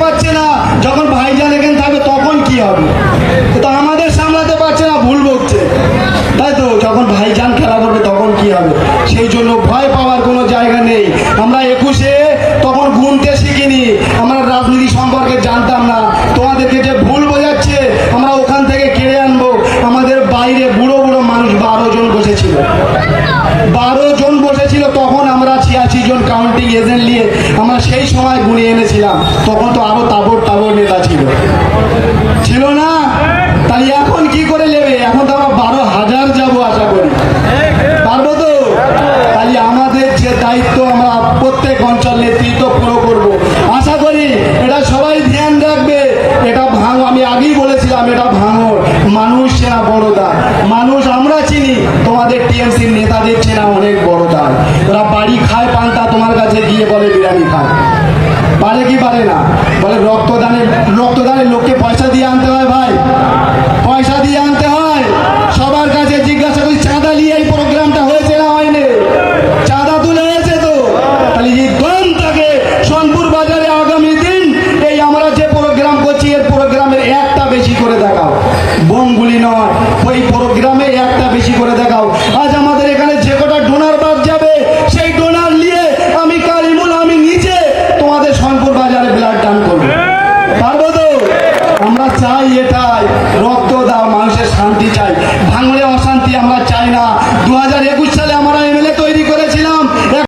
পারছে না, যখন ভাইজান এখানে থাকবে তখন কি হবে? তো আমাদের সামলাতে পারছে না, ভুল বকছে, তাই তো? যখন ভাইজান খেলা করবে তখন কি হবে? সেই জন্য ভয় পাওয়ার কোনো জায়গা নেই। আমরা 21-এ তখন গুনতে শিখিনি, আমরা রাজনীতি সম্পর্কে জানতাম না। তোমাদেরকে যে ভুল বোঝাচ্ছে, আমরা ওখান থেকে কেড়ে আনবো। আমাদের বাইরে বুড়ো বুড়ো মানুষ 12 জন বসেছিল, 12 জন বসেছিল। তখন আমরা 86 জন কাউন্টিং এজেন্ট নিয়ে আমরা সেই সময় গুনিয়ে এনেছিলাম। তখন তো আরো তাবড় তাবড় নেতা ছিল না? তাই এখন কি করে নেবে? এখন তো আমরা 12,000 যাবো আশা করি, পারবো তো? তাই আমাদের যে দায়িত্ব, আমরা প্রত্যেক অঞ্চল নেতৃত্ব পুরো করবো আশা করি। এটা সবাই ধ্যান রাখবে। এটা ভাঙো, আমি আগেই বলেছিলাম, এটা ভাঙো। মানুষ চেনা বড় দায়, মানুষ আমরা চিনি, তোমাদের টিএমসির নেতাদের চেনা অনেক বড় দায়। ওরা বাড়ি খায় পান্তা, তোমার কাছে গিয়ে বলে বিরিয়ানি খায়, পারে কি পারে না? বলে রক্তদানের লোককে পয়সা দিয়ে আনতে হয়, ভাই পয়সা দিয়ে আনতে হয়। সবার কাছে জিজ্ঞাসা করি, চাঁদা নিয়ে এই প্রোগ্রামটা হয়েছে না হয়নি? চাঁদা তুলে হয়েছে তো? তাহলে এই দম থাকে সোনপুর বাজারে আগামী দিন এই আমরা যে প্রোগ্রাম করছি, এর প্রোগ্রামের একটা বেশি করে দেখাও, বোমগুলি নয়, ওই প্রোগ্রামে একটা বেশি করে দেখাও।